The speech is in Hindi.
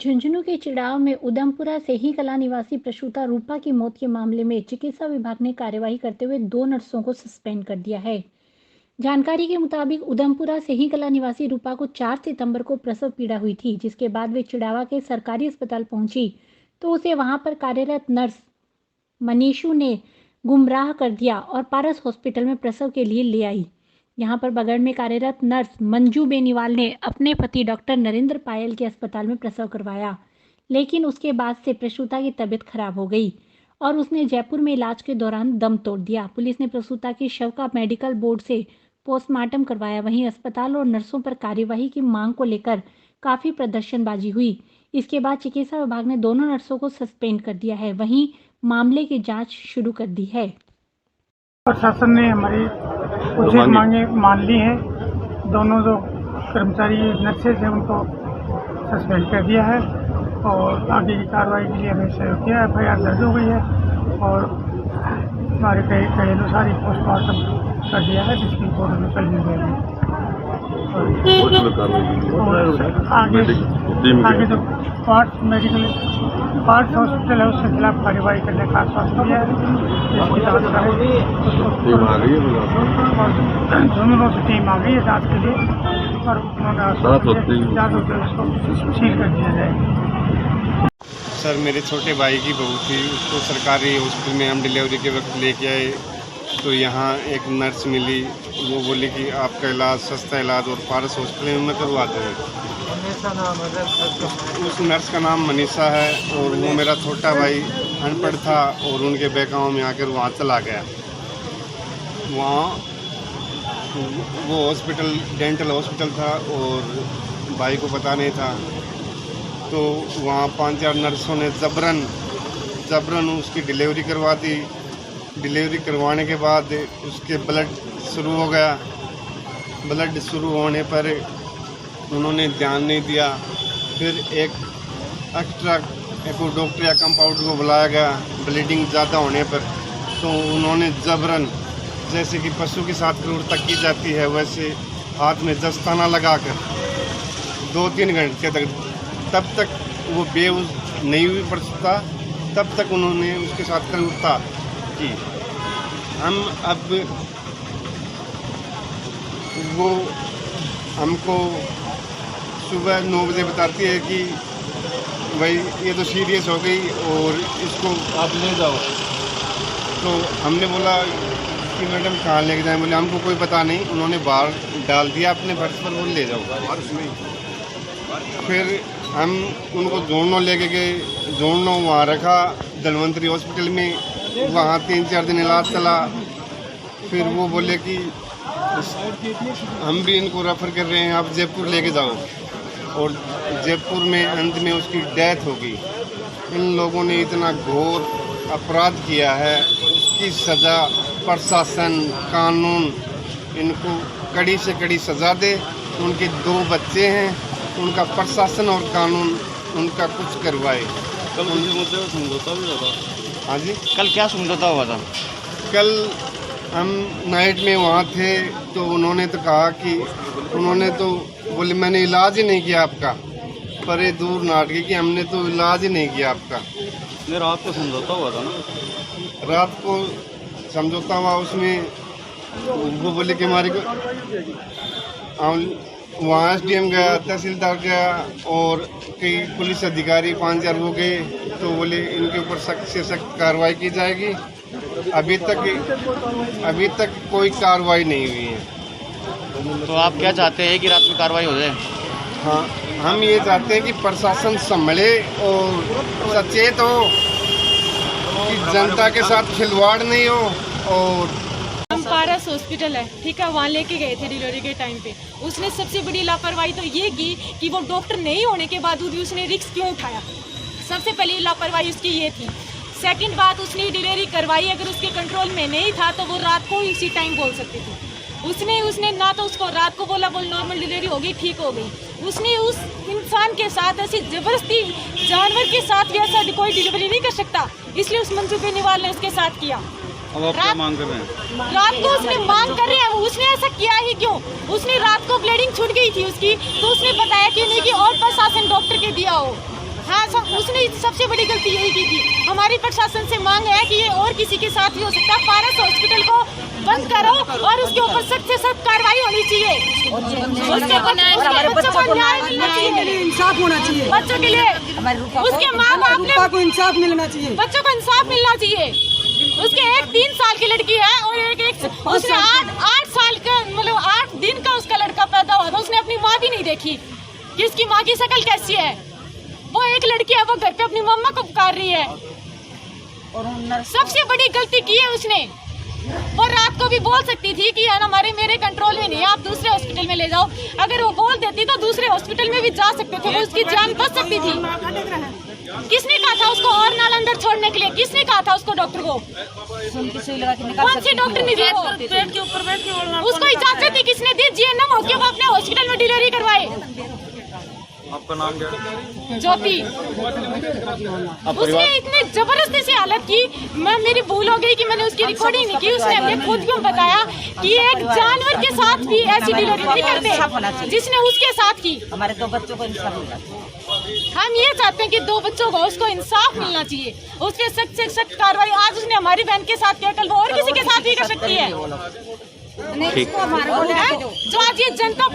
झुंझुनू के चिड़ाव में उधमपुरा सेही कला निवासी प्रसूता रूपा की मौत के मामले में चिकित्सा विभाग ने कार्यवाही करते हुए 2 नर्सों को सस्पेंड कर दिया है। जानकारी के मुताबिक उधमपुरा सेही कला निवासी रूपा को 4 सितंबर को प्रसव पीड़ा हुई थी, जिसके बाद वे चिड़ावा के सरकारी अस्पताल पहुंची तो उसे वहां पर कार्यरत नर्स मनीषू ने गुमराह कर दिया और पारस हॉस्पिटल में प्रसव के लिए ले आई। यहां पर बगड़ में कार्यरत नर्स मंजू बेनीवाल ने अपने पति डॉक्टर नरेंद्र पायल के अस्पताल में प्रसव करवाया, लेकिन उसके बाद से प्रसूता की तबीयत खराब हो गई और उसने जयपुर में इलाज के दौरान दम तोड़ दिया। पुलिस ने प्रसूता के शव का मेडिकल बोर्ड से पोस्टमार्टम करवाया। वहीं अस्पताल और नर्सों पर कार्यवाही की मांग को लेकर काफी प्रदर्शनबाजी हुई। इसके बाद चिकित्सा विभाग ने दोनों नर्सों को सस्पेंड कर दिया है। वहीं मामले की जांच शुरू कर दी है। प्रशासन ने हमारी उचित मांगे मान ली है। दोनों जो कर्मचारी नर्सेज हैं उनको सस्पेंड कर दिया है और आगे की कार्रवाई के लिए हमें सहयोग किया। FIR दर्ज हो गई है और हमारे कहे अनुसार ही पोस्टमार्टम कर दिया है, जिसकी रिपोर्ट हमें कल मिल जाएगी। आगे जो पार्ट्स हॉस्पिटल है उसके खिलाफ कार्यवाही करने का आश्वासन दिया है, जिसकी जांच करेंगे। दोनों से टीम आ गई है जांच के लिए और उन्होंने जांच होते उसको सील कर दिया जाएगा। सर, मेरे छोटे भाई की बहू थी, उसको सरकारी हॉस्पिटल में हम डिलीवरी के वक्त लेके आए तो यहाँ एक नर्स मिली। वो बोली कि आपका इलाज सस्ता इलाज और पारस हॉस्पिटल में करवाते हैं। उस नर्स का नाम मनीषा है और वो मेरा छोटा भाई अनपढ़ था और उनके बहकाओं में आकर वहाँ चला गया। वहाँ वो हॉस्पिटल डेंटल हॉस्पिटल था और भाई को पता नहीं था, तो वहाँ 5-4 नर्सों ने जबरन उसकी डिलीवरी करवा दी। डिलीवरी करवाने के बाद उसके ब्लड शुरू हो गया। ब्लड शुरू होने पर उन्होंने ध्यान नहीं दिया। फिर एक एक्स्ट्रा डॉक्टर या कंपाउंडर को बुलाया गया ब्लीडिंग ज़्यादा होने पर, तो उन्होंने जबरन, जैसे कि पशु के साथ क्रूरता की जाती है, वैसे हाथ में दस्ताना लगाकर 2-3 घंटे तक, तब तक वो बेहोश नहीं हुई प्रसूता, तब तक उन्होंने उसके साथ क्रूरता की। हम अब वो हमको सुबह 9 बजे बताती है कि भाई ये तो सीरियस हो गई और इसको आप ले जाओ। तो हमने बोला कि मैडम कहाँ लेके जाएं? बोले हमको कोई पता नहीं, उन्होंने बाहर डाल दिया अपने फर्श पर, वो ले जाओ। फिर हम उनको जोड़नो लेके गए, जोड़नो वहाँ रखा धनवंतरी हॉस्पिटल में। वहाँ 3-4 दिन इलाज चला। फिर वो बोले कि हम भी इनको रेफर कर रहे हैं, आप जयपुर लेके जाओ। और जयपुर में अंत में उसकी डेथ हो गई। इन लोगों ने इतना घोर अपराध किया है, उसकी सज़ा प्रशासन कानून इनको कड़ी से कड़ी सज़ा दे। उनके 2 बच्चे हैं, उनका प्रशासन और कानून उनका कुछ करवाए। कल उनके मुद्दे पर समझौता भी होगा। हाँ जी, कल क्या समझौता हुआ था? कल हम नाइट में वहाँ थे तो उन्होंने तो कहा कि उन्होंने तो बोले मैंने इलाज ही नहीं किया आपका, परे दूर नाटकी कि हमने तो इलाज ही नहीं किया आपका। रात को समझौता हुआ था ना? रात को समझौता हुआ, उसमें वो बोले कि हमारे को वहाँ SDM गया, तहसीलदार गया और कई पुलिस अधिकारी 5-4 हो गए, तो बोले इनके ऊपर सख्त से सख्त कार्रवाई की जाएगी। अभी तक कोई कार्रवाई नहीं हुई है। तो आप क्या चाहते हैं कि रात में कार्रवाई हो जाए? हाँ, हम ये चाहते हैं कि प्रशासन संभले और सचेत हो, कि जनता के साथ खिलवाड़ नहीं हो। और हम पारस हॉस्पिटल है, ठीक है, वहाँ लेके गए थे डिलीवरी के टाइम पे। उसने सबसे बड़ी लापरवाही तो ये की कि वो डॉक्टर नहीं होने के बावजूद भी उसने रिस्क क्यों उठाया। सबसे पहली लापरवाही उसकी ये थी। सेकंड बात, उसने डिलीवरी करवाई, अगर उसके कंट्रोल में नहीं था तो वो रात को ही उसी टाइम बोल सकती थी। उसने ना तो उसको रात को बोला, बोल नॉर्मल डिलीवरी हो गई, ठीक हो गई। उसने उस इंसान के साथ ऐसी जबरदस्ती, जानवर के साथ भी ऐसा कोई डिलीवरी नहीं कर सकता, इसलिए उस मंजू बेनीवाल ने उसके साथ किया। अब आप क्या मांग कर रहे हैं? रात को उसने मांग कर रहे हैं, उसने ऐसा किया ही क्यों? उसने रात को ब्लीडिंग छूट गई थी उसकी, तो उसने बताया कि नहीं कि और प्रशासन डॉक्टर के दिया हो। हाँ उसने सबसे बड़ी गलती यही की थी। हमारी प्रशासन से मांग है कि ये और किसी के साथ ही हो सकता है। पारस हॉस्पिटल को बंद करो और उसके ऊपर सख्त से सख्त कार्रवाई होनी चाहिए। उसके बच्चों को न्याय मिलना चाहिए, इंसाफ होना चाहिए बच्चों के लिए। उसके माँ बाप ने को इंसाफ मिलना चाहिए, बच्चों को इंसाफ मिलना चाहिए। उसके एक 3 साल की लड़की है और एक उसने 8 साल का मतलब 8 दिन का उसका लड़का पैदा हुआ था। उसने अपनी माँ भी नहीं देखी कि उसकी माँ की शक्ल कैसी है। वो एक लड़की है, वो घर पे अपनी मम्मा को पुकार रही है। सबसे बड़ी गलती की है उसने। वो रात को भी बोल सकती थी कि हमारे मेरे कंट्रोल में नहीं है, आप दूसरे हॉस्पिटल में ले जाओ। अगर वो बोल देती तो दूसरे हॉस्पिटल में भी जा सकते थे, वो उसकी जान बच सकती थी। किसने कहा था उसको और नाल अंदर छोड़ने के लिए? किसने कहा था उसको डॉक्टर को? कौन सी डॉक्टर ने दी? पेट के ऊपर बैठ के उसको इजाजत ही किसने दी? जीएनएम होके वो अपने हॉस्पिटल में डिलीवरी करवाए। आपका नाम क्या है? ज्योति। उसने इतने जबरदस्ती से हालत की, मेरी भूल हो गई कि मैंने उसकी रिकॉर्डिंग नहीं की। उसने अपने खुद को बताया कि एक जानवर के साथ भी ऐसी डिलीवरी नहीं करते जिसने उसके साथ की। हमारे 2 बच्चों को इंसाफ मिलना चाहिए। हम ये चाहते हैं कि 2 बच्चों को उसको इंसाफ मिलना चाहिए, उस पर सख्त से सख्त कार्रवाई। आज उसने हमारी बहन के साथ किया, कल वो और किसी के साथ भी कर सकती है। जो आज ये जनता